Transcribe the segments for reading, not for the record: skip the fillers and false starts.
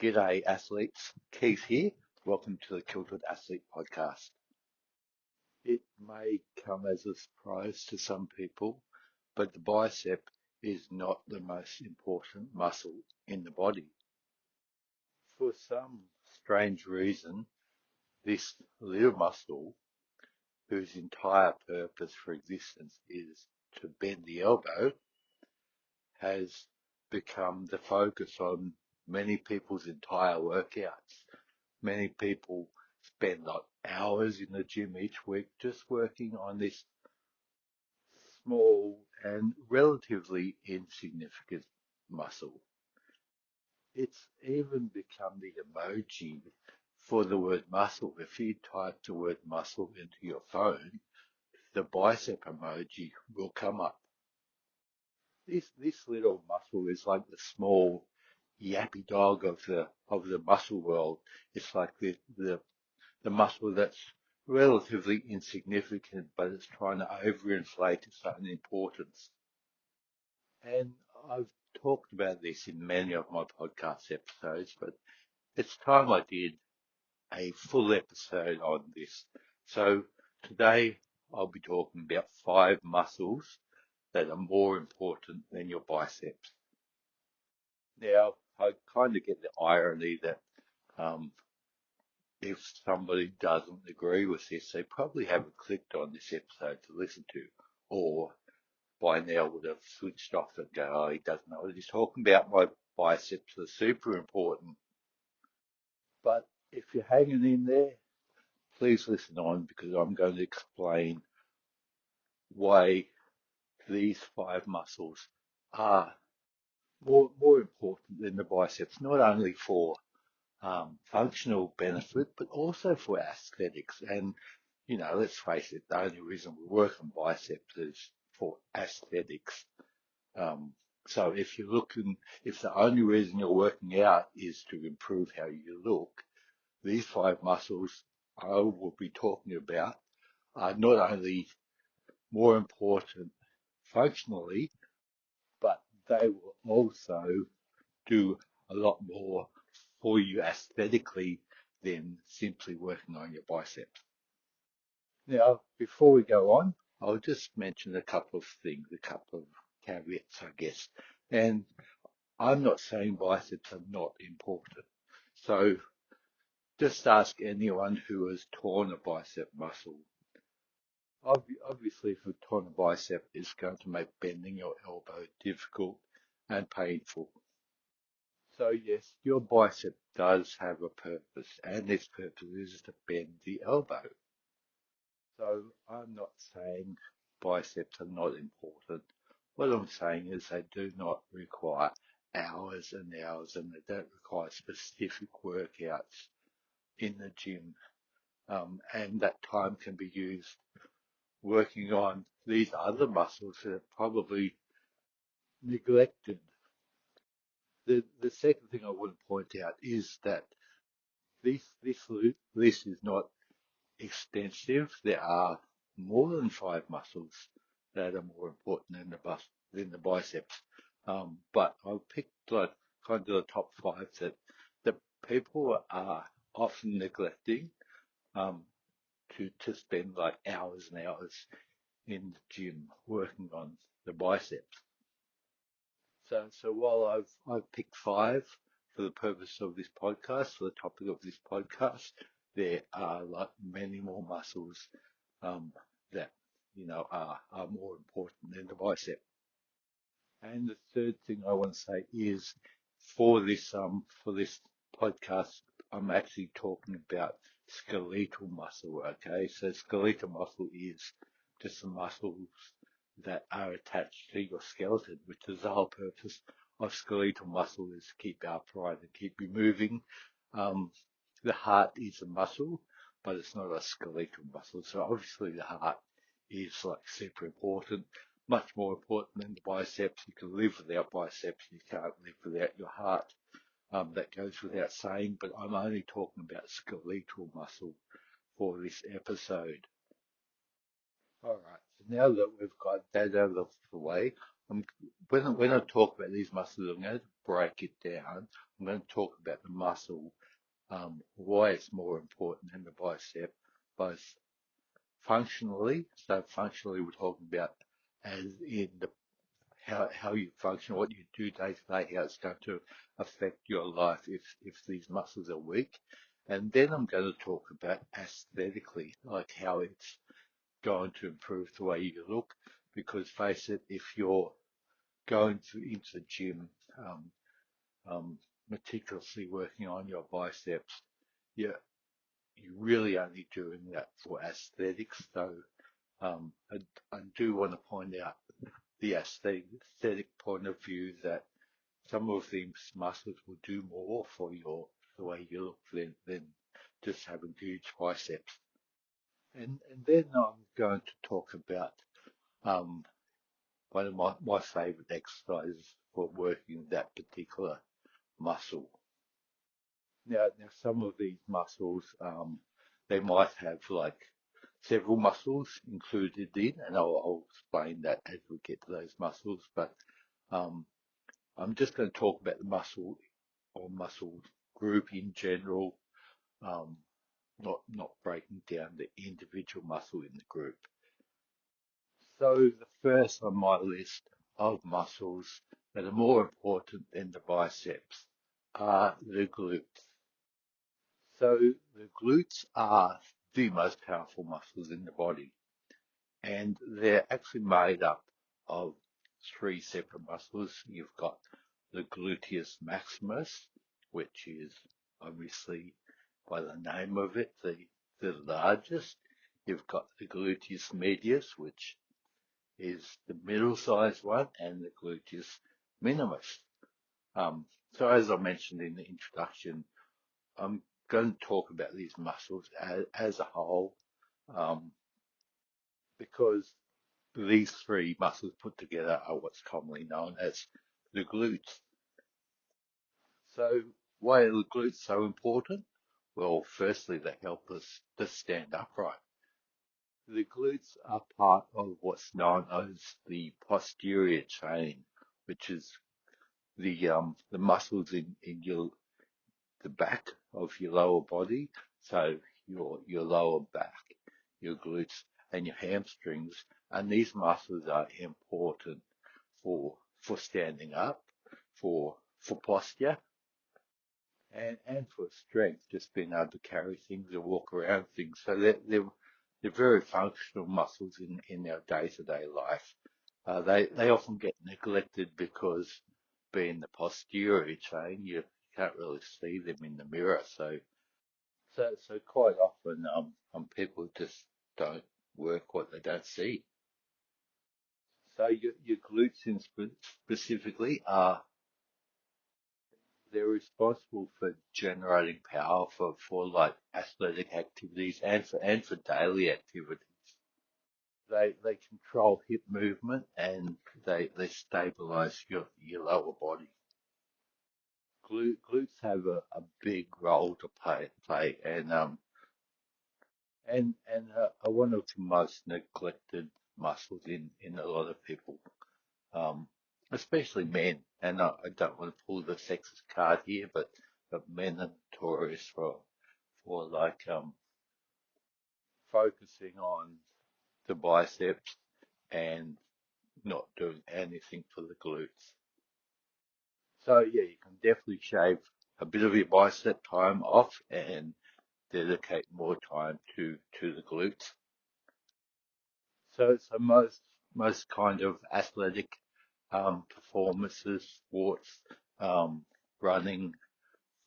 G'day athletes, Keith here. Welcome to the Kilted Athlete Podcast. It may come as a surprise to some people, but the bicep is not the most important muscle in the body. For some strange reason, this little muscle, whose entire purpose for existence is to bend the elbow, has become the focus on many people's entire workouts. Many people spend like hours in the gym each week just working on this small and relatively insignificant muscle. It's even become the emoji for the word muscle. If you type the word muscle into your phone, the bicep emoji will come up. This little muscle is like the small yappy dog of the muscle world. It's like the muscle that's relatively insignificant, but it's trying to overinflate its own importance. And I've talked about this in many of my podcast episodes, but it's time I did a full episode on this. So today I'll be talking about 5 muscles that are more important than your biceps. Now, I kind of get the irony that if somebody doesn't agree with this, they probably haven't clicked on this episode to listen to, or by now would have switched off and go, oh, he doesn't know what he's talking about. My biceps are super important. But if you're hanging in there, please listen on, because I'm going to explain why these 5 muscles are more important than the biceps, not only for functional benefit, but also for aesthetics. And, let's face it, the only reason we work on biceps is for aesthetics. So if the only reason you're working out is to improve how you look, these 5 muscles I will be talking about are not only more important functionally, but they will also do a lot more for you aesthetically than simply working on your biceps. Now, before we go on, I'll just mention a couple of things, a couple of caveats, I guess. And I'm not saying biceps are not important. So just ask anyone who has torn a bicep muscle. Obviously, if you've torn a bicep, it's going to make bending your elbow difficult and painful. So yes, your bicep does have a purpose, and its purpose is to bend the elbow. So I'm not saying biceps are not important. What I'm saying is they do not require hours and hours, and they don't require specific workouts in the gym. And that time can be used working on these other muscles that are probably neglected. The second thing I want to point out is that this list is not extensive. There are more than 5 muscles that are more important than the biceps. But I've picked like kind of the top 5 that people are often neglecting to spend like hours and hours in the gym working on the biceps. So while I've picked 5 for the purpose of this podcast, for the topic of this podcast, there are like many more muscles that are more important than the bicep. And the third thing I want to say is for this podcast, I'm actually talking about skeletal muscle. Okay, so skeletal muscle is just the muscles that are attached to your skeleton, which is the whole purpose of skeletal muscle, is to keep you upright and keep you moving. The heart is a muscle, but it's not a skeletal muscle. So obviously the heart is like super important, much more important than the biceps. You can live without biceps. You can't live without your heart. That goes without saying, but I'm only talking about skeletal muscle for this episode. All right, so now that we've got that out of the way, when I talk about these muscles, I'm going to break it down. I'm going to talk about the muscle, why it's more important than the bicep, both functionally. So functionally, we're talking about as in the how you function, what you do day to day, how it's going to affect your life if these muscles are weak. And then I'm going to talk about aesthetically, like how it's going to improve the way you look. Because face it, if you're into the gym, um, meticulously working on your biceps, you're really only doing that for aesthetics. So I do want to point out the aesthetic point of view that some of these muscles will do more for the way you look than just having huge biceps. And then I'm going to talk about um, one of my favorite exercises for working that particular muscle. Now some of these muscles, they might have like several muscles included in, and I'll explain that as we get to those muscles. But um, I'm just going to talk about the muscle or muscle group in general, um, not breaking down the individual muscle in the group. So the first on my list of muscles that are more important than the biceps are the glutes. So the glutes are the most powerful muscles in the body, and they're actually made up of three separate muscles. You've got the gluteus maximus, which is obviously by the name of it, the largest. You've got the gluteus medius, which is the middle-sized one, and the gluteus minimus. So as I mentioned in the introduction, I'm going to talk about these muscles as a whole, um, because these three muscles put together are what's commonly known as the glutes. So why are the glutes so important? Well, firstly, they help us to stand upright. The glutes are part of what's known as the posterior chain, which is the muscles in the back of your lower body. So your lower back, your glutes, and your hamstrings. And these muscles are important for standing up, for posture, and for strength, just being able to carry things or walk around things. So they're very functional muscles in our day-to-day life. They often get neglected because being the posterior chain, you can't really see them in the mirror. So quite often, people just don't work what they don't see. So your glutes in specifically are they're responsible for generating power for like athletic activities and for daily activities. They control hip movement and they stabilize your lower body. Glutes have a big role to play and are one of the most neglected muscles in a lot of people, um, especially men. And I don't want to pull the sexist card here, but men are notorious for like focusing on the biceps and not doing anything for the glutes. So yeah, you can definitely shave a bit of your bicep time off and dedicate more time to the glutes. So most kind of athletic performances, sports, um, running,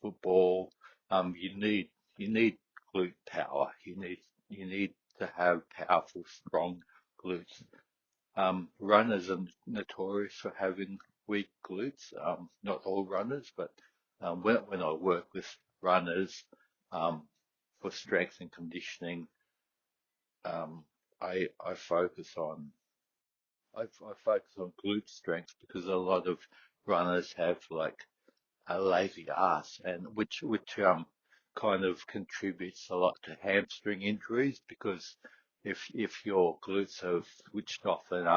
football, you need glute power. You need to have powerful, strong glutes. Runners are notorious for having weak glutes. Not all runners, but when I work with runners um, for strength and conditioning, um, I focus on glute strength because a lot of runners have like a lazy ass, and which kind of contributes a lot to hamstring injuries because if your glutes are switched off and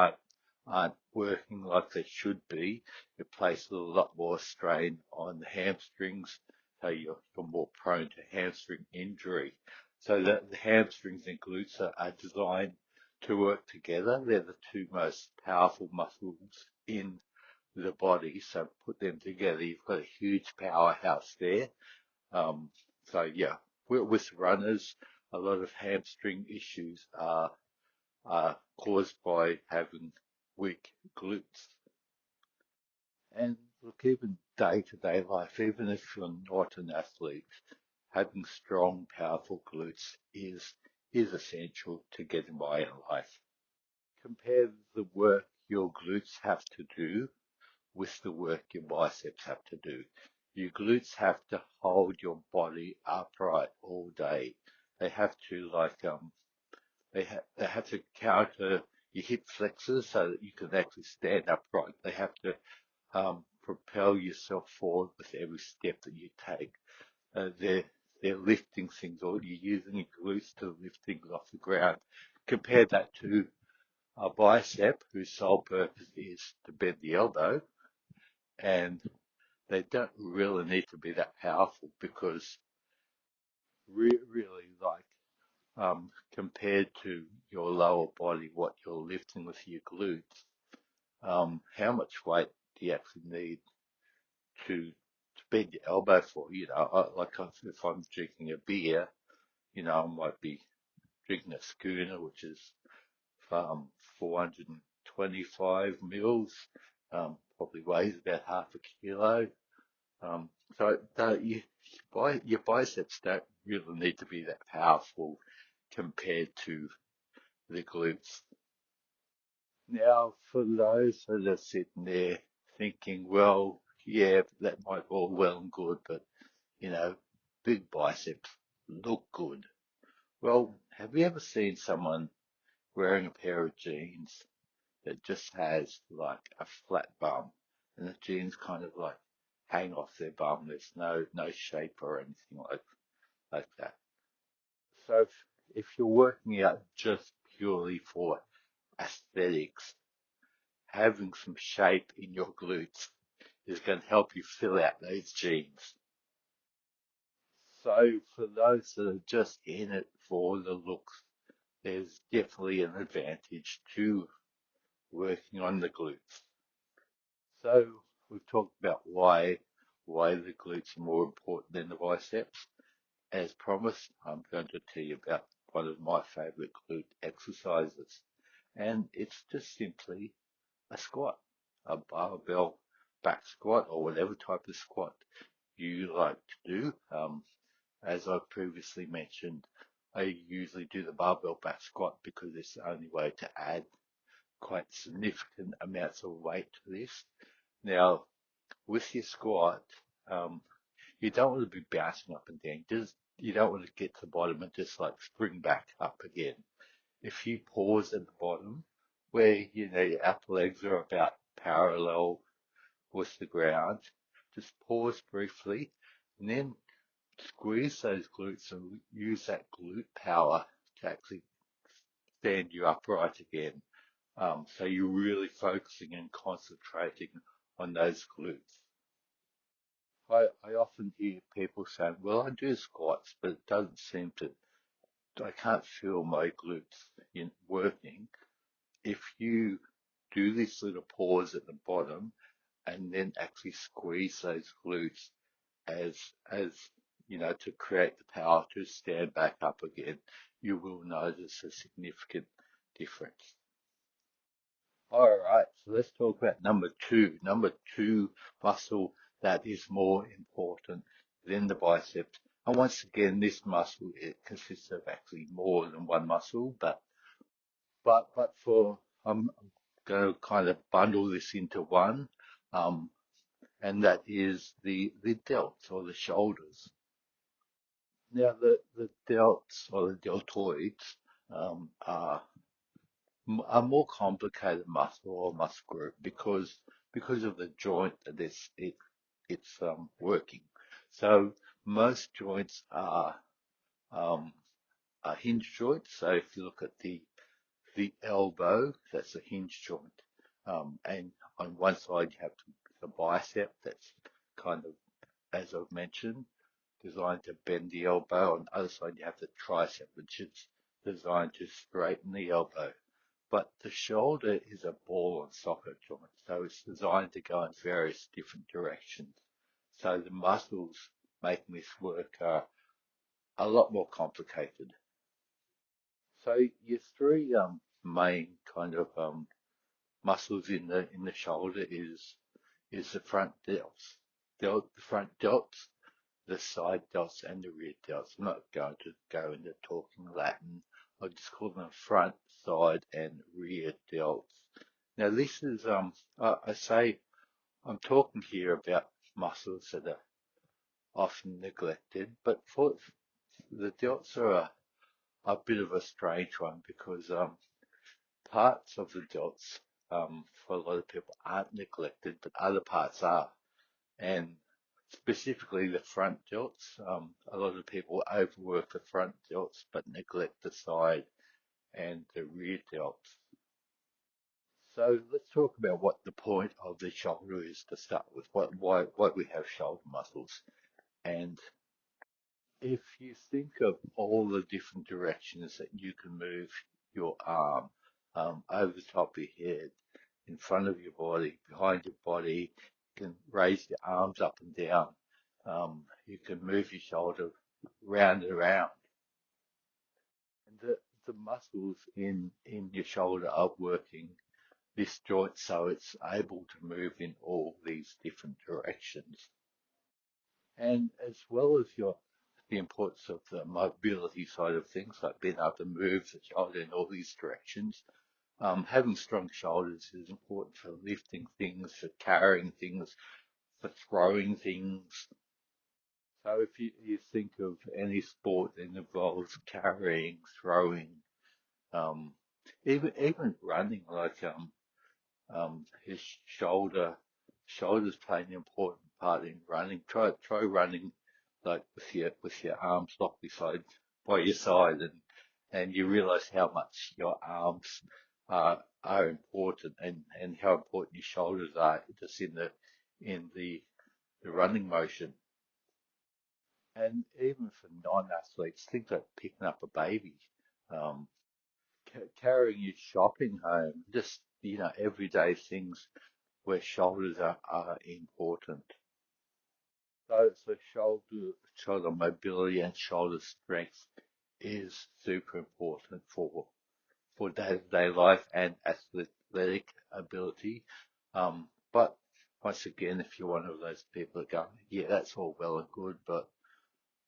aren't working like they should be, it places a lot more strain on the hamstrings, so you're more prone to hamstring injury. So the hamstrings and glutes are designed to work together. They're the two most powerful muscles in the body. So put them together, you've got a huge powerhouse there. Um, so yeah, with runners, a lot of hamstring issues are caused by having weak glutes. And look, even day to day life, even if you're not an athlete, having strong, powerful glutes is essential to getting by in life. Compare the work your glutes have to do with the work your biceps have to do. Your glutes have to hold your body upright all day. They have to they have to counter your hip flexors so that you can actually stand upright. They have to propel yourself forward with every step that you take. Uh, they're they're lifting things, or you're using your glutes to lift things off the ground. Compare that to a bicep whose sole purpose is to bend the elbow, and they don't really need to be that powerful because really compared to your lower body, what you're lifting with your glutes, how much weight do you actually need to bend your elbow for? If I'm drinking a beer, I might be drinking a schooner, which is 425 mils, probably weighs about half a kilo. Um, so your biceps don't really need to be that powerful compared to the glutes. Now, for those that are sitting there thinking, well, yeah, that might all well and good, but big biceps look good. Well, have you ever seen someone wearing a pair of jeans that just has like a flat bum and the jeans kind of like hang off their bum? There's no shape or anything like that. So if you're working out just purely for aesthetics, having some shape in your glutes is going to help you fill out those jeans. So for those that are just in it for the looks, there's definitely an advantage to working on the glutes. So we've talked about why the glutes are more important than the biceps. As promised, I'm going to tell you about one of my favorite glute exercises, and it's just simply a squat, a barbell back squat, or whatever type of squat you like to do. As I previously mentioned, I usually do the barbell back squat because it's the only way to add quite significant amounts of weight to this. Now, with your squat, um, you don't want to be bouncing up and down. You don't want to get to the bottom and just like spring back up again. If you pause at the bottom, where your upper legs are about parallel with the ground, just pause briefly, and then squeeze those glutes and use that glute power to actually stand you upright again. So you're really focusing and concentrating on those glutes. I often hear people saying, well, I do squats, but it doesn't seem I can't feel my glutes working. If you do this little pause at the bottom and then actually squeeze those glutes as, as, to create the power to stand back up again, you will notice a significant difference. All right, so let's talk about number two. Number two muscle that is more important than the biceps. And once again, this muscle, it consists of actually more than one muscle, but I'm going to kind of bundle this into one, um, and that is the delts or the shoulders. Now, the delts or the deltoids are a more complicated muscle or muscle group because of the joint that it's working. So most joints um, are hinge joints. So if you look at the elbow, that's a hinge joint. And on one side, you have the bicep that's kind of, as I've mentioned, designed to bend the elbow. On the other side, you have the tricep, which is designed to straighten the elbow. But the shoulder is a ball and socket joint, so it's designed to go in various different directions. So the muscles making this work are a lot more complicated. So your three main kind of muscles in the shoulder is the front delts, the front delts, the side delts, and the rear delts. I'm not going to go into talking Latin. I'll just call them front, side, and rear delts. Now this is I say I'm talking here about muscles that are often neglected, but for the delts are a bit of a strange one because parts of the delts for a lot of people aren't neglected, but other parts are. And specifically the front delts, a lot of people overwork the front delts but neglect the side and the rear delts. So let's talk about what the point of the shoulder is to start with, why we have shoulder muscles. And if you think of all the different directions that you can move your arm, over the top of your head, in front of your body, behind your body, you can raise your arms up and down. You can move your shoulder round and around. And the muscles in your shoulder are working this joint so it's able to move in all these different directions. And as well as the importance of the mobility side of things, like being able to move the shoulder in all these directions, having strong shoulders is important for lifting things, for carrying things, for throwing things. So if you think of any sport that involves carrying, throwing, um, even running, like his shoulders play an important part in running. Try running like with your arms locked by your side, and you realise how much your arms are important, and how important your shoulders are just in the running motion. And even for non-athletes, things like picking up a baby, um, carrying your shopping home, just everyday things where shoulders are important. So shoulder mobility and shoulder strength is super important for day-to-day life and athletic ability. But once again, if you're one of those people that go, yeah, that's all well and good, but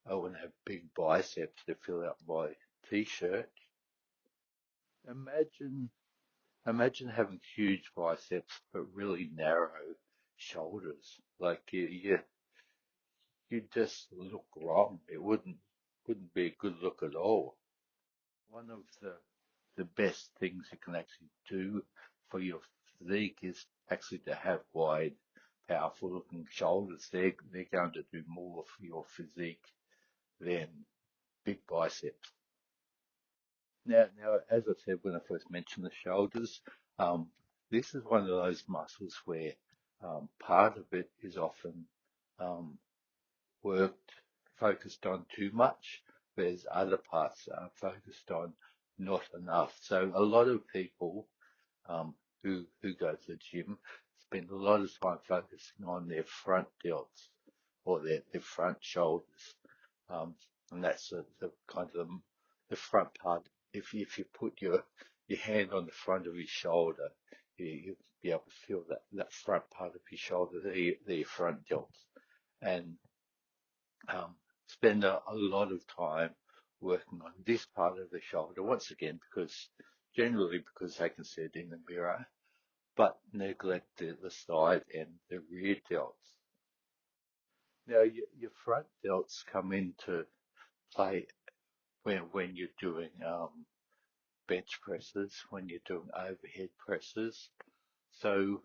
I want to have big biceps to fill out my t-shirt. Imagine Imagine having huge biceps but really narrow shoulders. Like you just look wrong. It wouldn't be a good look at all. One of the best things you can actually do for your physique is actually to have wide, powerful looking shoulders. They're going to do more for your physique than big biceps. Now, as I said when I first mentioned the shoulders, um, this is one of those muscles where part of it is often um, worked, focused on too much, whereas other parts are focused on not enough. So a lot of people um, who go to the gym spend a lot of time focusing on their front delts or their front shoulders, um, and that's the kind of the front part. If you put your hand on the front of your shoulder, you'll be able to feel that front part of your shoulder, the front delts, and um, spend a lot of time working on this part of the shoulder once again because they can see it in the mirror, but neglect the side and the rear delts. Now your front delts come into play when you're doing bench presses, when you're doing overhead presses. So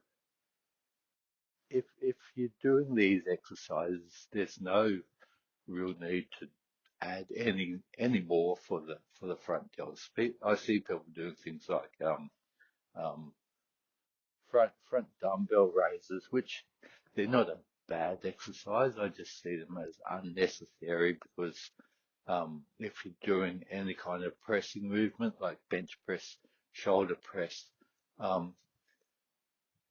if you're doing these exercises, there's no real need to add any more for the front delts. I see people doing things like um, front dumbbell raises, which they're not a bad exercise. I just see them as unnecessary because if you're doing any kind of pressing movement like bench press, shoulder press, um,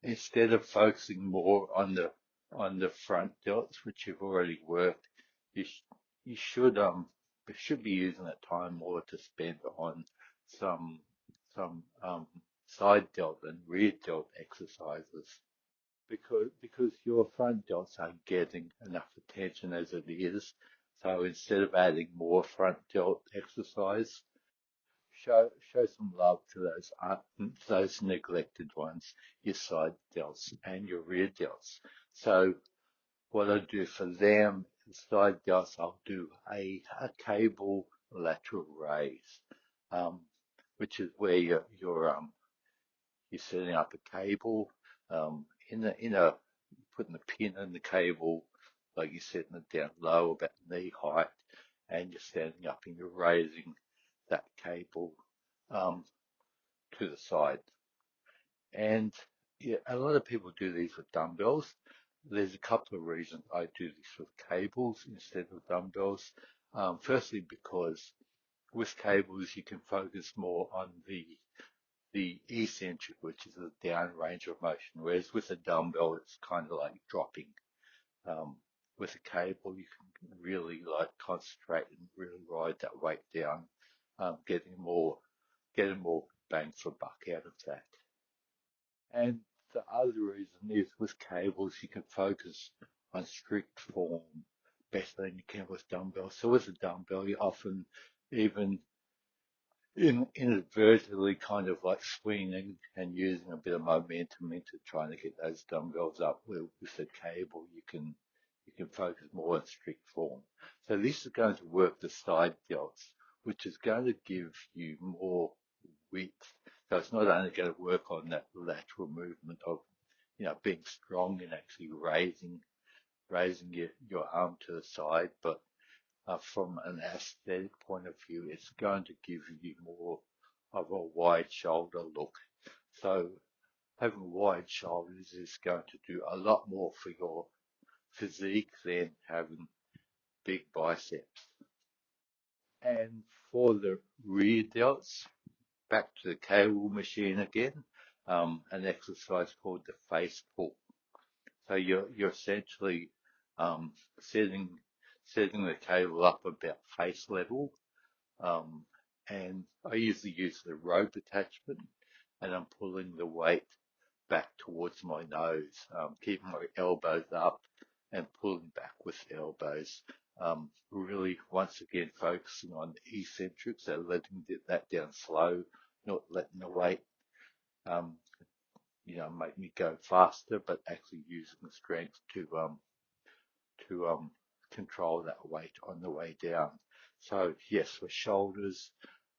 instead of focusing more on the front delts, which you've already worked, you sh- you should be using that time more to spend on some side delt and rear delt exercises because your front delts are getting enough attention as it is. So instead of adding more front delt exercise, show some love to those neglected ones, your side delts and your rear delts. So what I do for them, side delts, I'll do a cable lateral raise, um, which is where you're setting up a cable in a putting the pin in the cable, like you're setting it down low about knee height, and you're standing up and you're raising that cable um, to the side. And yeah, a lot of people do these with dumbbells. There's a couple of reasons I do this with cables instead of dumbbells. Firstly, because with cables you can focus more on the eccentric, which is the down range of motion, whereas with a dumbbell it's kind of like dropping. Um, with a cable you can really like concentrate and really ride that weight down, getting more bang for buck out of that. And the other reason is with cables, you can focus on strict form better than you can with dumbbells. So with a dumbbell, you often even inadvertently kind of like swinging and using a bit of momentum into trying to get those dumbbells up. With a cable, you can focus more on strict form. So this is going to work the side delts, which is going to give you more width. So it's not only going to work on that lateral movement of, being strong and actually raising your arm to the side, but from an aesthetic point of view, it's going to give you more of a wide shoulder look. So having wide shoulders is going to do a lot more for your physique than having big biceps. And for the rear delts, back to the cable machine again, an exercise called the face pull. So you're essentially um, setting setting the cable up about face level, um, and I usually use the rope attachment, and I'm pulling the weight back towards my nose, keeping my elbows up and pulling back with the elbows. Really, once again, focusing on the eccentric, so letting that down slow, not letting the weight, um, make me go faster, but actually using the strength to control that weight on the way down. So yes, for shoulders,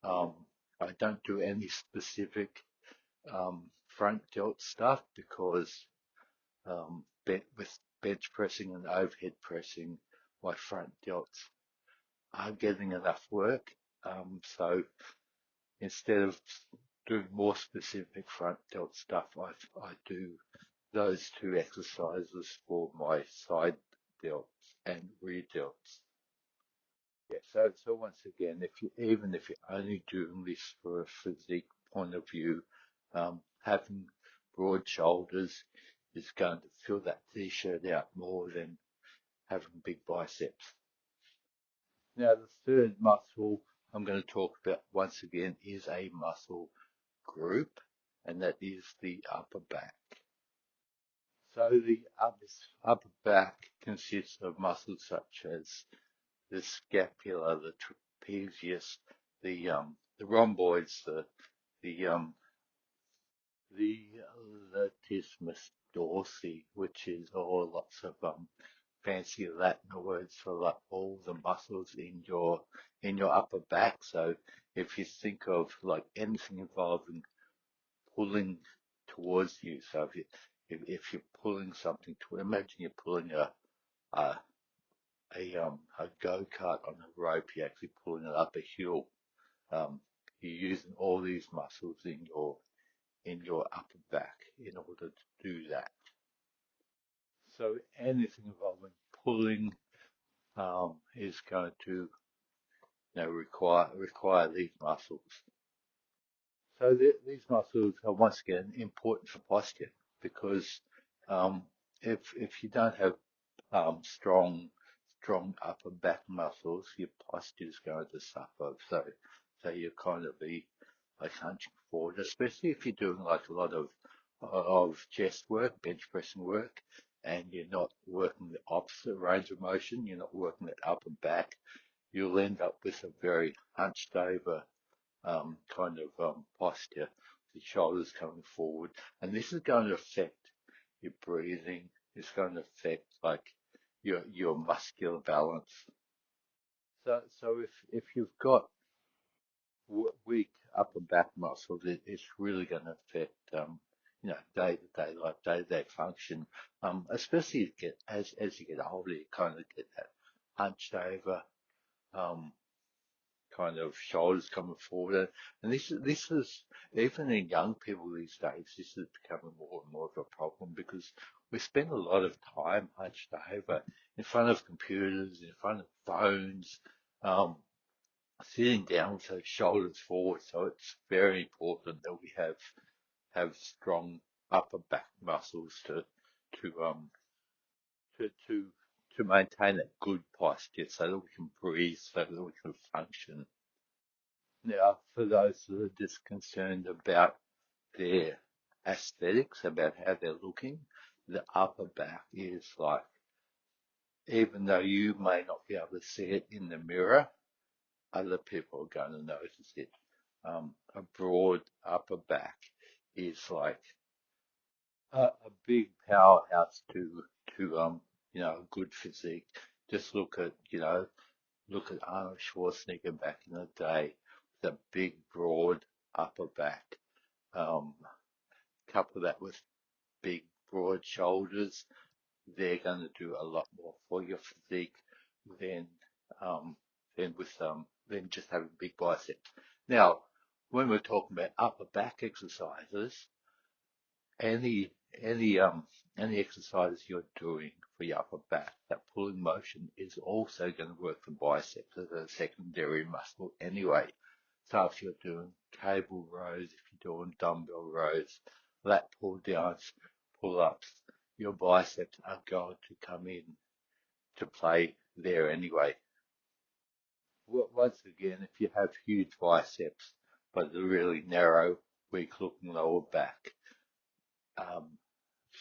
um, I don't do any specific front delt stuff because with bench pressing and overhead pressing, my front delts are getting enough work. So instead of doing more specific front delt stuff, I do those two exercises for my side delts and rear delts. Yeah, so once again, if you're only doing this for a physique point of view, having broad shoulders is going to fill that t-shirt out more than having big biceps. Now, the third muscle I'm going to talk about once again is a muscle group, and that is the upper back. So the upper back consists of muscles such as the scapula, the trapezius, the rhomboids, the the latissimus dorsi, which is all lots of fancy Latin words for like all the muscles in your upper back. So if you think of like anything involving pulling towards you, so if you're pulling something to imagine you're pulling a a go-kart on a rope, you're actually pulling it up a hill. You're using all these muscles in your upper back in order to do that. So anything involving pulling is going to require these muscles. So these muscles are once again important for posture because um, if you don't have strong upper back muscles, your posture is going to suffer. So you kind of be like hunching forward, especially if you're doing like a lot of chest work, bench pressing work, and you're not working the opposite range of motion. You're not working that upper back. You'll end up with a very hunched over posture, the shoulders coming forward, and this is going to affect your breathing. It's going to affect like your muscular balance. So if you've got weak upper back muscles, it's really going to affect day to day life, day to day function. Especially as you get older, you kind of get that hunched over. Um, Kind of shoulders coming forward. And this is even in young people these days, this is becoming more and more of a problem because we spend a lot of time hunched over in front of computers, in front of phones, um, sitting down with those shoulders forward. So it's very important that we have strong upper back muscles to um to to to maintain that good posture so that we can breathe, so that we can function. Now, for those that are just concerned about their aesthetics, about how they're looking, the upper back is like, even though you may not be able to see it in the mirror, other people are going to notice it. A broad upper back is like a big powerhouse to a good physique. Just look at Arnold Schwarzenegger back in the day with a big, broad upper back. Um, Couple that with big, broad shoulders, they're going to do a lot more for your physique than um, than just having big biceps. Now, when we're talking about upper back exercises, any any um any exercise you're doing for your upper back, that pulling motion is also going to work the biceps as a secondary muscle anyway. So if you're doing cable rows, if you're doing dumbbell rows, lat pull downs, pull ups, your biceps are going to come in to play there anyway. Once again, if you have huge biceps but a really narrow, weak looking lower back, um,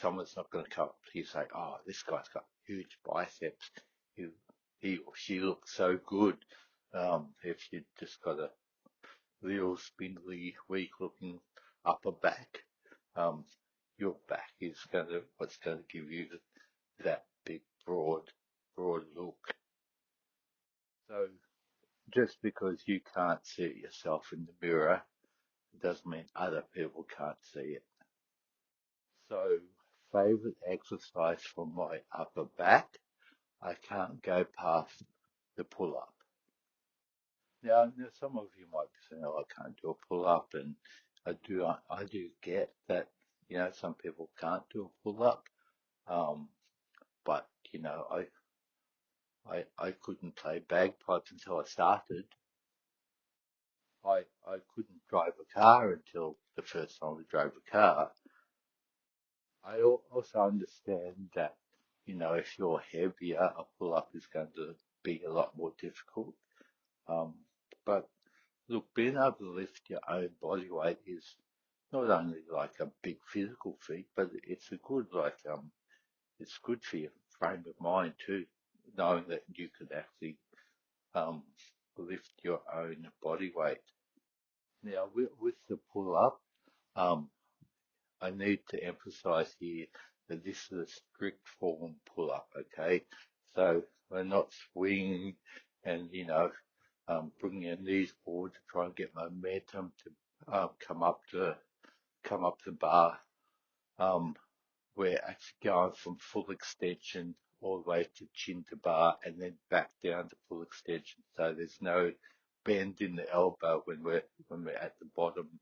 someone's not going to come up to you and say, "Oh, this guy's got huge biceps. He or she looks so good." If you just got a little spindly, weak-looking upper back, um, your back is what's going to give you that big, broad look. So just because you can't see it yourself in the mirror doesn't mean other people can't see it. So, favorite exercise for my upper back, I can't go past the pull up. Now some of you might be saying, "Oh, I can't do a pull up," and I do get that, some people can't do a pull up. Um, but I couldn't play bagpipes until I started. I couldn't drive a car until the first time I drove a car. I also understand that, if you're heavier, a pull-up is going to be a lot more difficult. Um, but look, being able to lift your own body weight is not only like a big physical feat, but it's good for your frame of mind too, knowing that you could actually um, lift your own body weight. Now, with the pull-up, um, I need to emphasize here that this is a strict form pull-up, okay? So we're not swinging and, bringing your knees forward to try and get momentum to come up the bar. We're actually going from full extension all the way to chin to bar and then back down to full extension. So there's no bend in the elbow when we're at the bottom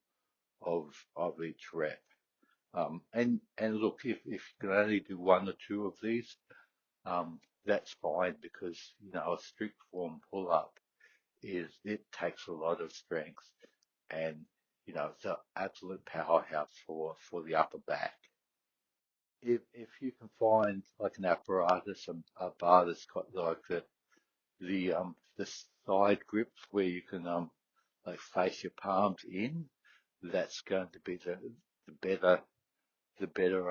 of each rep. And look, if you can only do one or two of these, that's fine because, a strict form pull up it takes a lot of strength and, it's an absolute powerhouse for the upper back. If you can find like an apparatus, a bar that's got like the side grips where you can like face your palms in, that's going to be the better the better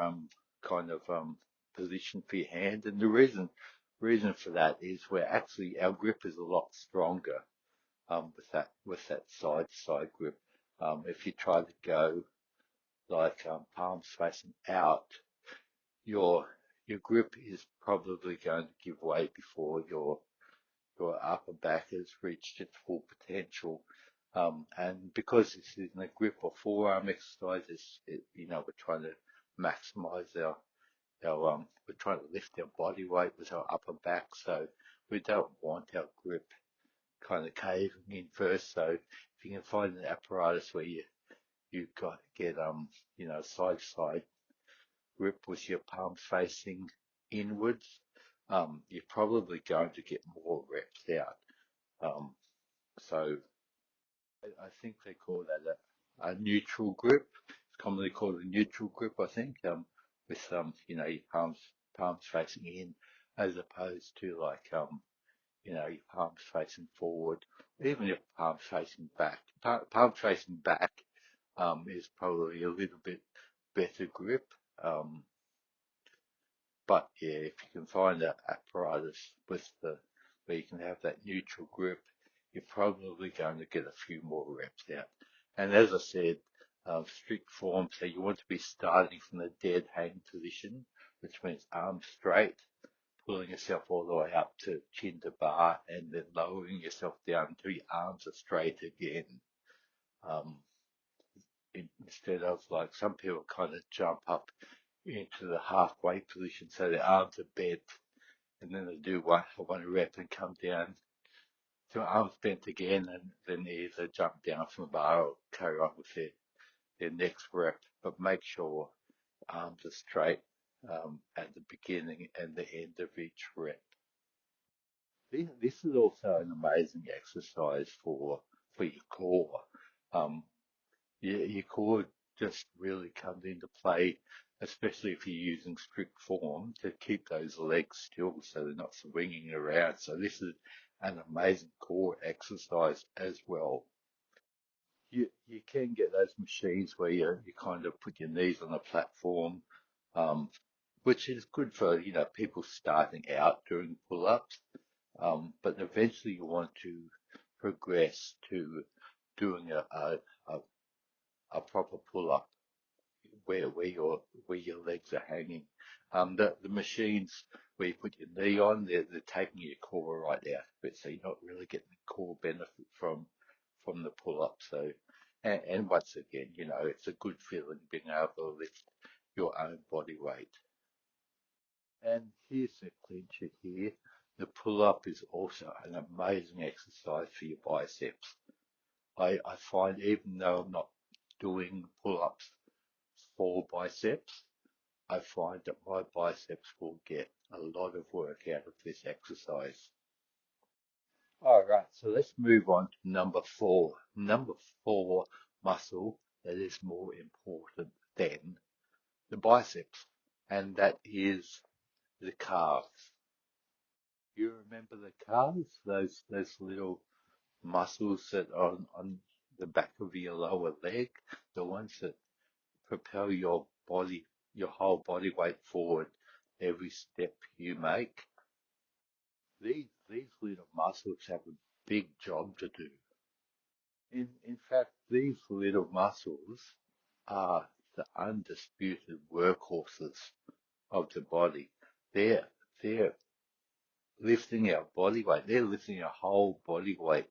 kind of position for your hand. And the reason for that is we're actually our grip is a lot stronger with that side grip. If you try to go like palms facing out, your your grip is probably going to give way before your upper back has reached its full potential. And because this isn't a grip or forearm exercise, we're trying to maximize we're trying to lift our body weight with our upper back, so we don't want our grip kind of caving in first. So if you can find an apparatus where you've got to get side to side grip with your palms facing inwards, you're probably going to get more reps out. So I think they call that a neutral grip. It's commonly called a neutral grip, I think, with your palms facing in, as opposed to like your palms facing forward, even your palms facing back. Palms facing back is probably a little bit better grip. Um, but yeah, if you can find that apparatus where you can have that neutral grip, you're probably going to get a few more reps out. And as I said, strict form, so you want to be starting from the dead hang position, which means arms straight, pulling yourself all the way up to chin to bar, and then lowering yourself down until your arms are straight again. Um, Instead of like some people kind of jump up into the halfway position so their arms are bent, and then they do one rep and come down to arms bent again, and then they either jump down from the bar or carry on with their next rep. But make sure arms are straight at the beginning and the end of each rep. This is also an amazing exercise for your core. Um, your core just really comes into play, especially if you're using strict form to keep those legs still so they're not swinging around. So this is an amazing core exercise as well. You can get those machines where you kind of put your knees on a platform, um, which is good for people starting out doing pull-ups. But eventually you want to progress to doing a, a proper pull-up where your legs are hanging. The machines where you put your knee on, they're taking your core right out of it, so you're not really getting the core benefit from the pull-up. So, and once again, it's a good feeling being able to lift your own body weight. And here's the clincher here. The pull-up is also an amazing exercise for your biceps. I find even though I'm not doing pull-ups for biceps, I find that my biceps will get a lot of work out of this exercise. All right, so let's move on to number four. Number four muscle that is more important than the biceps, and that is the calves. You remember the calves? Those little muscles that are on the back of your lower leg, the ones that propel your whole body weight forward every step you make. These little muscles have a big job to do. In fact, these little muscles are the undisputed workhorses of the body. They're lifting our body weight. They're lifting our whole body weight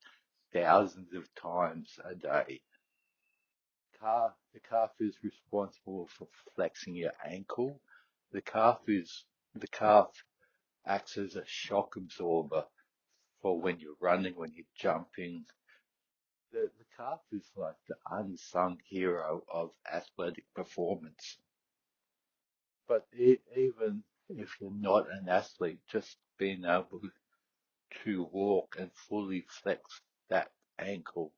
thousands of times a day. The calf is responsible for flexing your ankle. The calf acts as a shock absorber for when you're running, when you're jumping. The calf is like the unsung hero of athletic performance. But even if you're not an athlete, just being able to walk and fully flex that ankle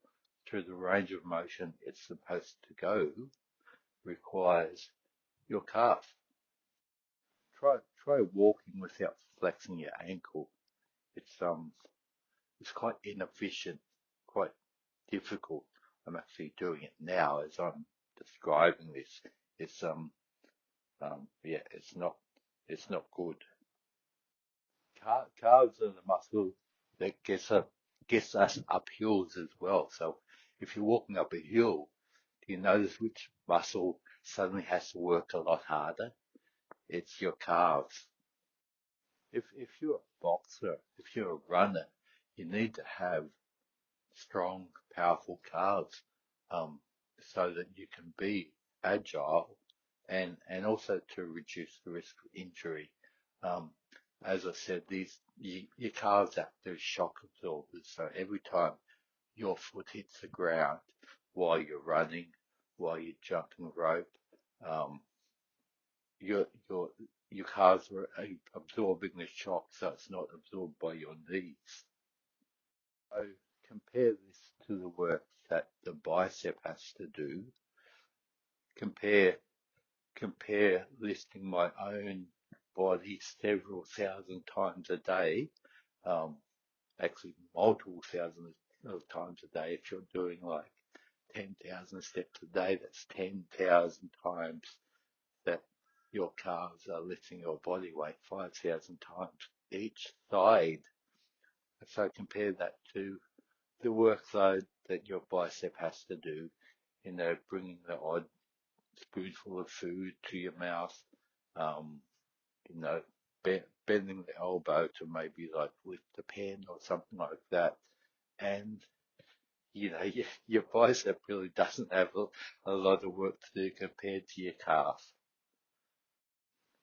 through the range of motion it's supposed to go requires your calf. Try walking without flexing your ankle. It's quite inefficient, quite difficult. I'm actually doing it now as I'm describing this. It's yeah, it's not good. Calves are the muscle that gets us up hills as well. So if you're walking up a hill, do you notice which muscle suddenly has to work a lot harder? It's your calves. If you're a boxer, if you're a runner, you need to have strong, powerful calves, um, so that you can be agile and also to reduce the risk of injury. Um, as I said, your calves act as shock absorbers. So every time your foot hits the ground while you're running, while you're jumping rope, um, your your calves are absorbing the shock, so it's not absorbed by your knees. So compare this to the work that the bicep has to do. Compare compare lifting my own body several thousand times a day, um, actually multiple thousands of times a day. If you're doing like 10,000 steps a day, that's 10,000 times that your calves are lifting your body weight 5,000 times each side. So compare that to the workload that your bicep has to do, bringing the odd spoonful of food to your mouth, um, you know, bending the elbow to maybe like lift the pen or something like that. And, your bicep really doesn't have a lot of work to do compared to your calf.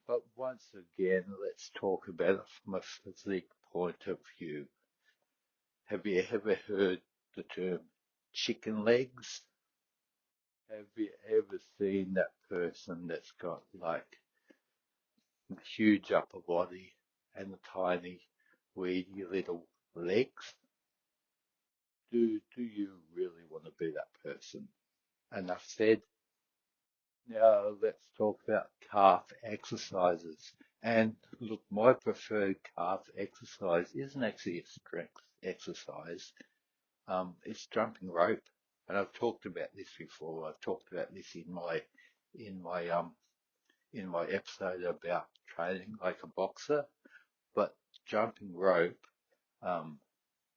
But once again, let's talk about it from a physique point of view. Have you ever heard the term chicken legs? Have you ever seen that person that's got like a huge upper body and the tiny, weedy little legs? Do you really want to be that person? Enough said. Now let's talk about calf exercises. And look, my preferred calf exercise isn't actually a strength exercise. It's jumping rope. And I've talked about this before. I've talked about this in my in my episode about training like a boxer. But jumping rope um,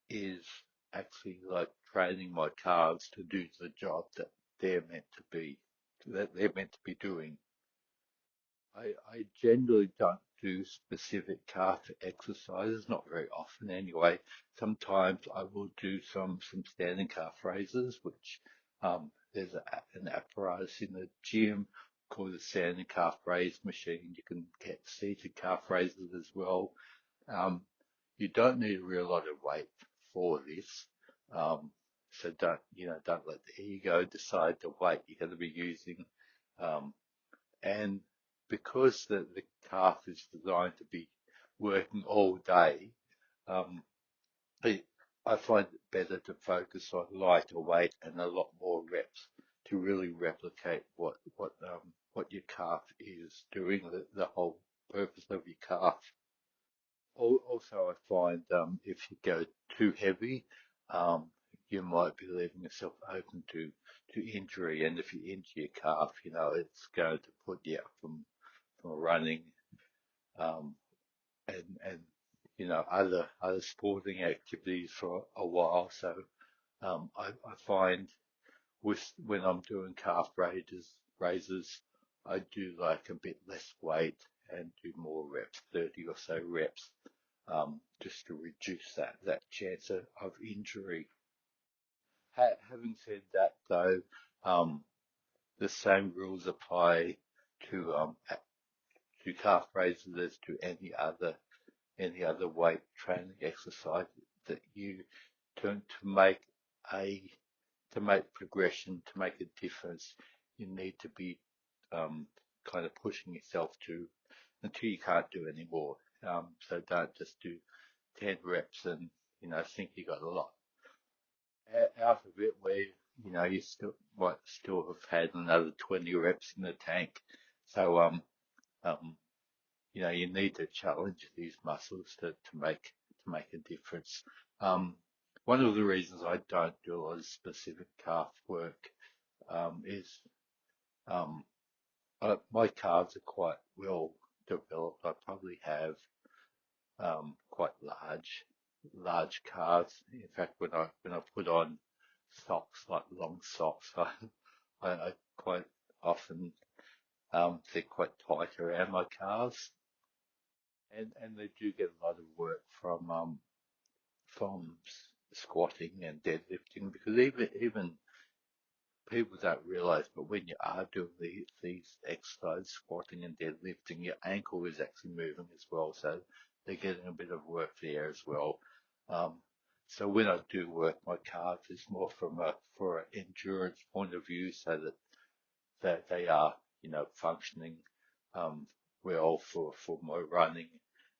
is actually like training my calves to do the job that they're meant to be that they're meant to be doing. I generally don't do specific calf exercises, not very often anyway. Sometimes I will do some standing calf raises, which there's an apparatus in the gym called the standing calf raise machine. You can get seated calf raises as well. Um, you don't need a real lot of weight for this. Um, so don't let the ego decide the weight you're going to be using. Um, and because the calf is designed to be working all day, um, I, I find it better to focus on lighter weight and a lot more reps to really replicate what your calf is doing, the whole purpose of your calf. Also, I find if you go too heavy, um, you might be leaving yourself open to injury, and if you injure your calf, it's going to put you out from running, um, and other sporting activities for a while. So I find when I'm doing calf raises, I do like a bit less weight and do more reps, 30 or so reps, just to reduce that chance of injury. Having said that, though, um, the same rules apply to calf raises as to any other weight training exercise that you turn to make a to make progression, to make a difference, you need to be um, kind of pushing yourself to until you can't do anymore. So don't just do 10 reps and, think you got a lot out of it where, you still might still have had another 20 reps in the tank. So, um, you need to challenge these muscles to make a difference. Um, One of the reasons I don't do a lot of specific calf work is um, my calves are quite well developed. I probably have quite large calves. In fact, when I put on socks like long socks, I quite often they're quite tight around my calves, and they do get a lot of work from squatting and deadlifting because even people don't realize, but when you are doing these exercises, squatting and deadlifting, your ankle is actually moving as well. So they're getting a bit of work there as well. Um, so when I do work my calves, it's more for an endurance point of view, so that they are, functioning um, well for my running,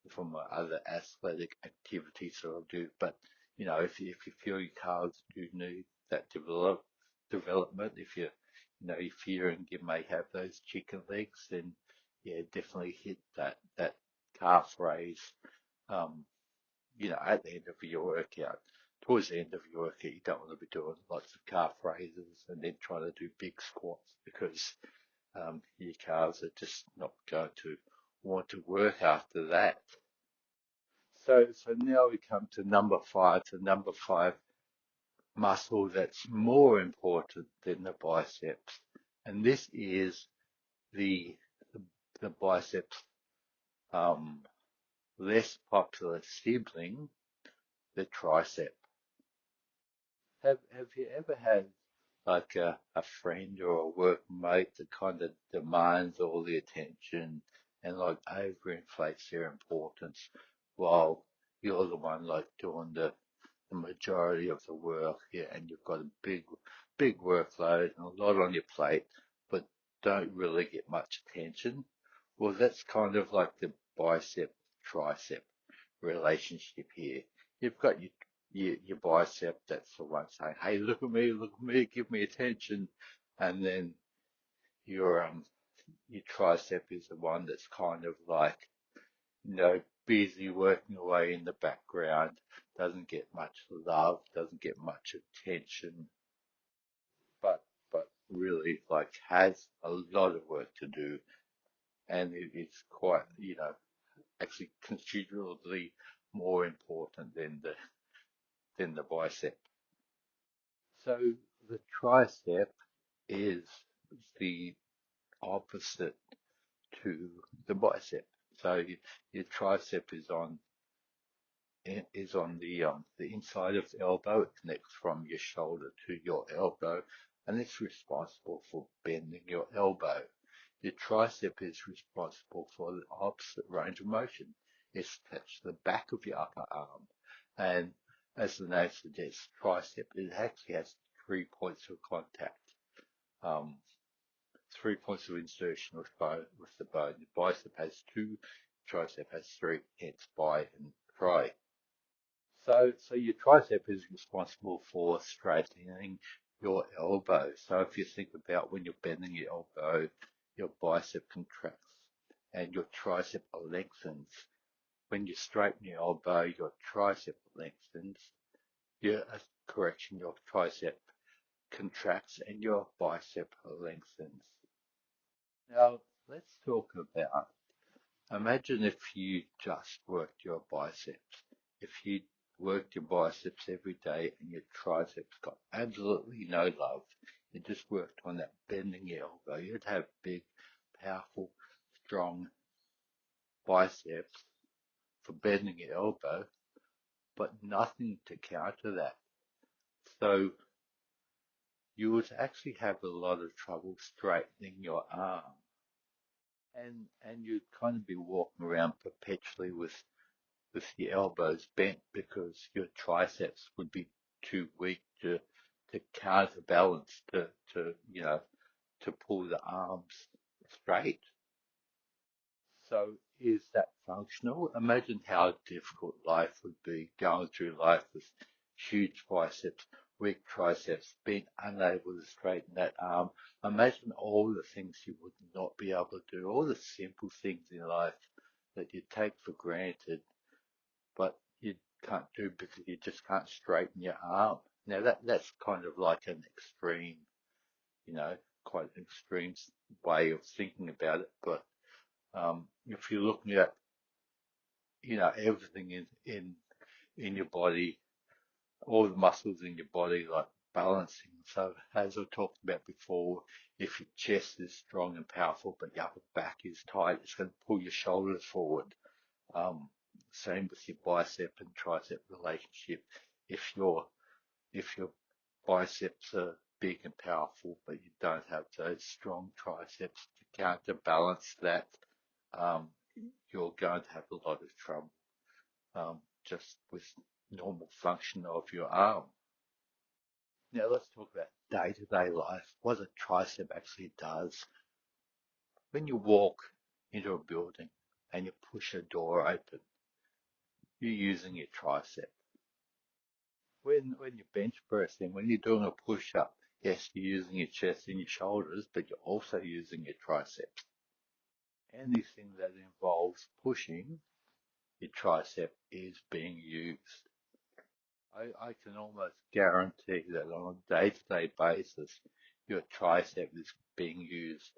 for my other athletic activities that I'll do. But if you feel your calves do need that development, if you're and you may have those chicken legs, then yeah, definitely hit that calf raise. Um, at the end of your workout. Towards the end of your workout, you don't want to be doing lots of calf raises and then trying to do big squats because your calves are just not going to want to work after that. So now we come to number five. The number five muscle that's more important than the biceps, and this is the the, the biceps um, less popular sibling, the tricep. Have you ever had like a friend or a workmate that kind of demands all the attention and like overinflates their importance while you're the one like doing the majority of the work, yeah, and you've got a big workload and a lot on your plate, but don't really get much attention? Well, that's kind of like the bicep tricep relationship here. You've got your bicep, that's the one saying, "Hey, look at me, give me attention," and then your your tricep is the one that's kind of like, busy working away in the background, doesn't get much love, doesn't get much attention, but really like has a lot of work to do, and it's quite, actually considerably more important than the bicep. So the tricep is the opposite to the bicep. So your tricep is on the inside of the elbow. It connects from your shoulder to your elbow, and it's responsible for bending your elbow. Your tricep is responsible for the opposite range of motion. It's attached to the back of your upper arm, and as the name suggests, tricep, it actually has 3 points of contact. Um, 3 points of insertion with the bone. The bicep has two, tricep has three, hence bi and tri. So your tricep is responsible for straightening your elbow. So if you think about when you're bending your elbow, your bicep contracts and your tricep lengthens. When you straighten your elbow, your tricep lengthens. Your tricep contracts and your bicep lengthens. Now, let's talk about, imagine if you just worked your biceps. If you worked your biceps every day and your triceps got absolutely no love, you just worked on that bending your elbow, you'd have big, powerful, strong biceps for bending your elbow, but nothing to counter that. So you would actually have a lot of trouble straightening your arm. And you'd kind of be walking around perpetually with your elbows bent because your triceps would be too weak to to counterbalance to pull the arms straight. So is that functional? Imagine how difficult life would be going through life with huge biceps, weak triceps, being unable to straighten that arm. Imagine all the things you would not be able to do, all the simple things in life that you take for granted, but you can't do because you just can't straighten your arm. Now that's kind of like an extreme, you know, quite an extreme way of thinking about it, but if you're looking at, everything in your body, all the muscles in your body, like balancing. So as I talked about before, if your chest is strong and powerful, but your upper back is tight, it's going to pull your shoulders forward. Um, Same with your bicep and tricep relationship. If your if your biceps are big and powerful, but you don't have those strong triceps to counterbalance that, um, you're going to have a lot of trouble, just with normal function of your arm. Now let's talk about day-to-day life, what a tricep actually does. When you walk into a building and you push a door open, you're using your tricep. When you're bench pressing, when you're doing a push-up, yes, you're using your chest and your shoulders, but you're also using your triceps. Anything that involves pushing, your tricep is being used. I can almost guarantee that on a day-to-day basis, your tricep is being used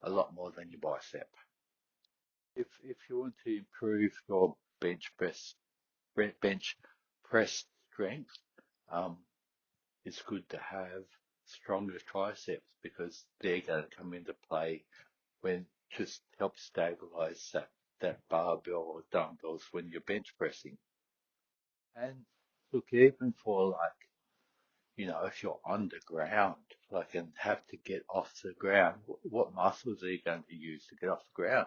a lot more than your bicep. If you want to improve your bench press strength, um, it's good to have stronger triceps because they're going to come into play when just help stabilize that barbell or dumbbells when you're bench pressing. And look, even for like, if you're on the ground, like, and have to get off the ground, what muscles are you going to use to get off the ground?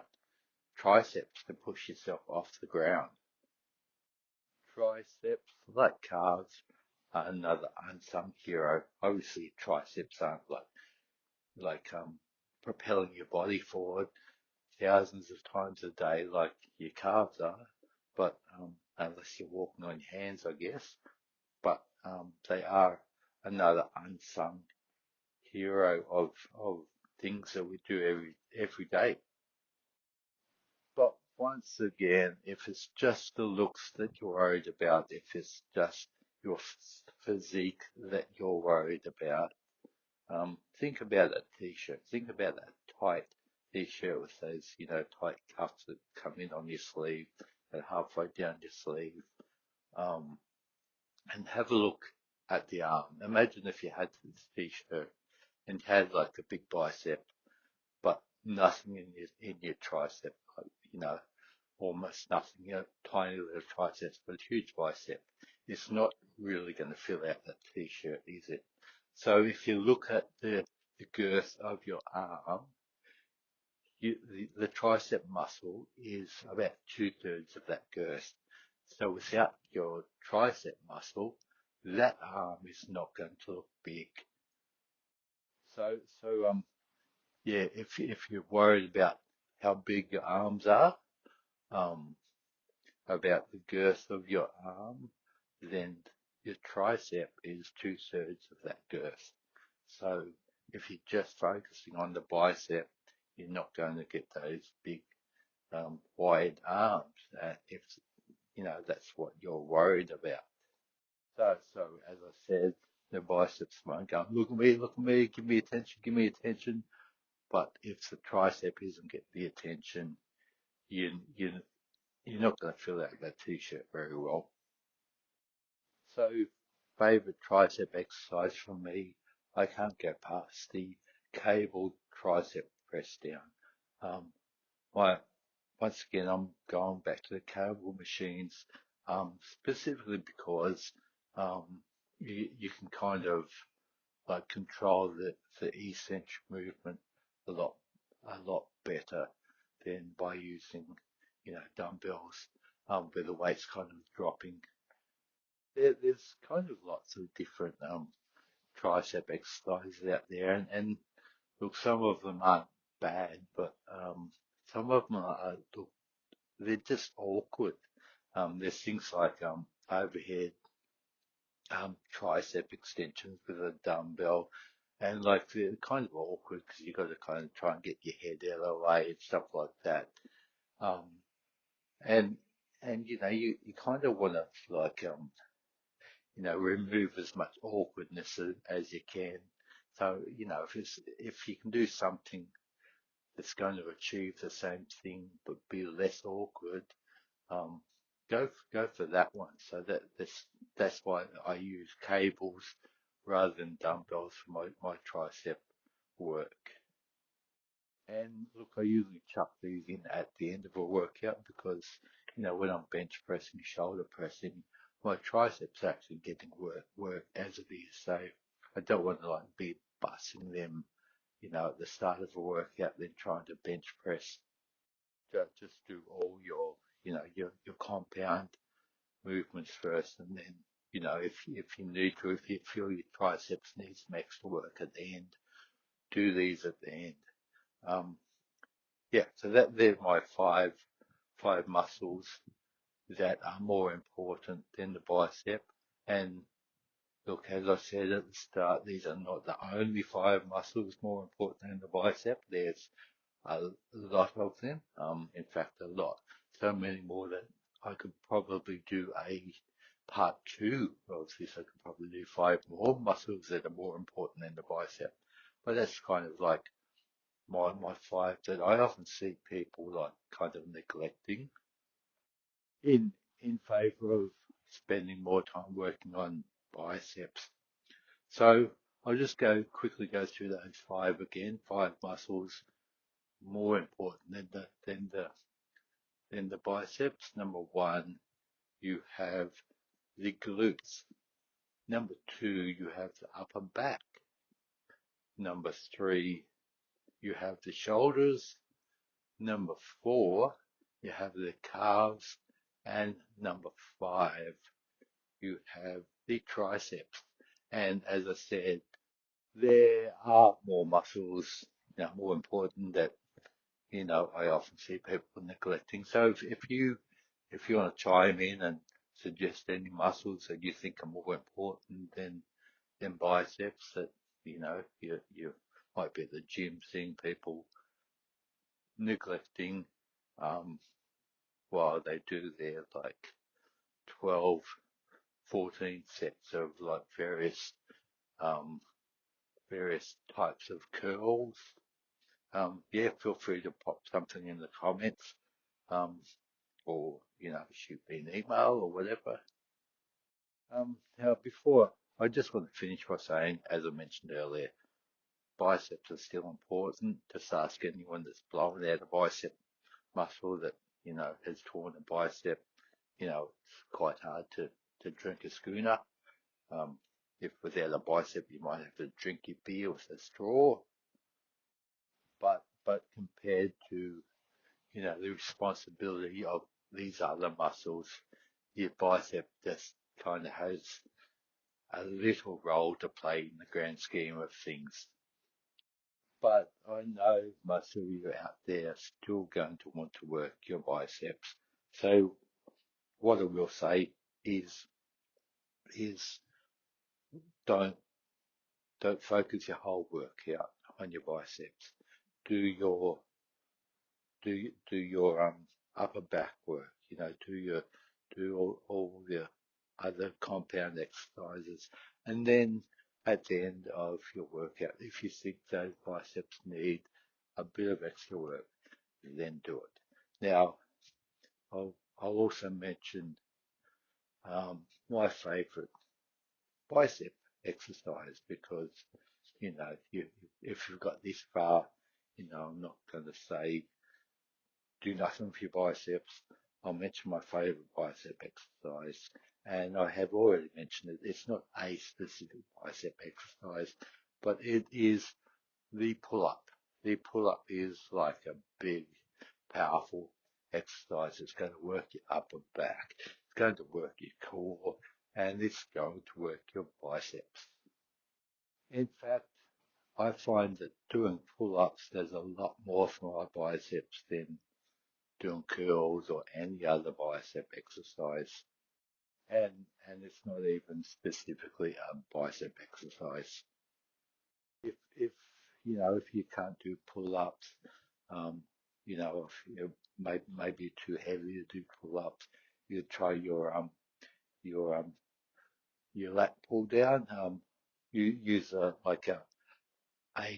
Triceps to push yourself off the ground. Triceps, like calves, are another unsung hero. Obviously, triceps aren't like propelling your body forward thousands of times a day like your calves are, but unless you're walking on your hands, I guess. But they are another unsung hero of things that we do every day. But once again, if it's just the looks that you're worried about, if it's just your physique that you're worried about, think about a t-shirt. Think about that tight t-shirt with those, tight cuffs that come in on your sleeve and halfway down your sleeve. Um, and have a look at the arm. Imagine if you had this t-shirt and had like a big bicep, but nothing in your tricep, like, almost nothing, tiny little triceps, but a huge bicep. It's not really going to fill out that t-shirt, is it? So if you look at the girth of your arm, the tricep muscle is about 2/3 of that girth. So without your tricep muscle, that arm is not going to look big. So yeah, if you're worried about how big your arms are, um, about the girth of your arm, then your tricep is 2/3 of that girth. So if you're just focusing on the bicep, you're not going to get those big, wide arms. If that's what you're worried about. So as I said, the biceps won't go, look at me, give me attention. But if the tricep isn't getting the attention, you you're not going to fill out that t-shirt very well. So, favorite tricep exercise for me, I can't go past the cable tricep press down. Um, my, Once again, I'm going back to the cable machines, specifically because um, you can kind of like control the eccentric movement a lot better than by using, dumbbells, where the weight's kind of dropping. There's kind of lots of different tricep exercises out there, and look, some of them aren't bad, but some of them are, look, they're just awkward. There's things like overhead tricep extensions with a dumbbell, and like they're kind of awkward because you got to kind of try and get your head out of the way and stuff like that. Um, and you kind of want to like remove as much awkwardness as you can. So if you can do something that's going to achieve the same thing but be less awkward, um, go for that one. So that's why I use cables rather than dumbbells for my tricep work. And look, I usually chuck these in at the end of a workout because, when I'm bench pressing, shoulder pressing, my triceps actually getting work as it is. So I don't want to like be busting them, at the start of a workout, then trying to bench press. Just do all your compound movements first, and then, if you need to, if you feel your triceps needs some extra work at the end, do these at the end. Um, Yeah, so they're my five muscles that are more important than the bicep. And look, as I said at the start, these are not the only five muscles more important than the bicep. There's a lot of them. In fact, a lot. So many more that I could probably do a part two of this. I could probably do five more muscles that are more important than the bicep. But that's kind of like my five that I often see people like kind of neglecting in favor of spending more time working on biceps. So I'll just quickly go through those five again. Five muscles more important than the biceps. Number one, you have the glutes. Number two, you have the upper back. Number three, you have the shoulders. Number four, you have the calves. And number five, you have the triceps. And as I said, there are more muscles, more important that, I often see people neglecting. So if you want to chime in and suggest any muscles that you think are more important than biceps that, you might be at the gym seeing people neglecting, um, while they do their like 12, 14 sets of like um, various types of curls. Yeah, feel free to pop something in the comments, um, or, shoot me an email or whatever. Now before, I just want to finish by saying, as I mentioned earlier, biceps are still important. Just ask anyone that's blown out a bicep muscle that, has torn a bicep. It's quite hard to drink a schooner. Um, if without a bicep, you might have to drink your beer with a straw. But compared to, the responsibility of these other muscles, your bicep just kind of has a little role to play in the grand scheme of things. But I know most of you out there are still going to want to work your biceps. So what I will say is don't don't focus your whole workout on your biceps. Do your do your upper back work. Do all the other compound exercises, and then at the end of your workout, if you think those biceps need a bit of extra work, then do it. Now, I'll also mention my favorite bicep exercise because, if you've got this far, I'm not going to say do nothing for your biceps. I'll mention my favorite bicep exercise, and I have already mentioned it. It's not a specific bicep exercise, but it is the pull-up. The pull-up is like a big, powerful exercise. It's going to work your upper back. It's going to work your core, and it's going to work your biceps. In fact, I find that doing pull-ups does a lot more for my biceps than doing curls or any other bicep exercise. And and it's not even specifically a bicep exercise. If if you can't do pull-ups, um, if you maybe you're too heavy to do pull-ups, you try your your lat pull down. You use a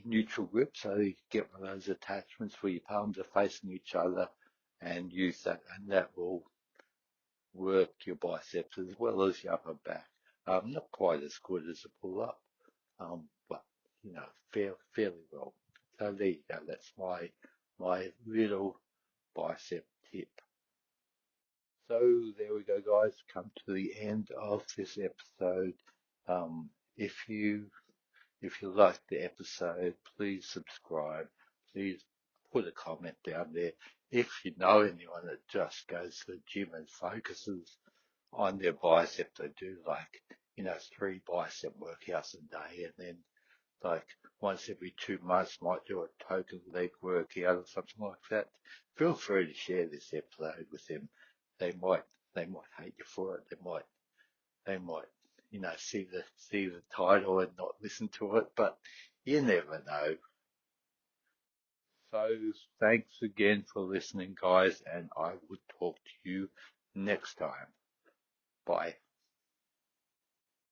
neutral grip, so you get one of those attachments where your palms are facing each other, and use that, and that will work your biceps as well as your upper back. Not quite as good as a pull-up, but fairly well. So there you go. That's my little bicep tip. So there we go, guys. Come to the end of this episode. Um, if you if you liked the episode, please subscribe. Please put a comment down there. If you know anyone that just goes to the gym and focuses on their biceps, they do 3 bicep workouts a day, and then like once every 2 months might do a token leg workout or something like that. Feel free to share this episode with them. They might they might hate you for it. They might see the title and not listen to it, but you never know. So thanks again for listening, guys, and I will talk to you next time. Bye.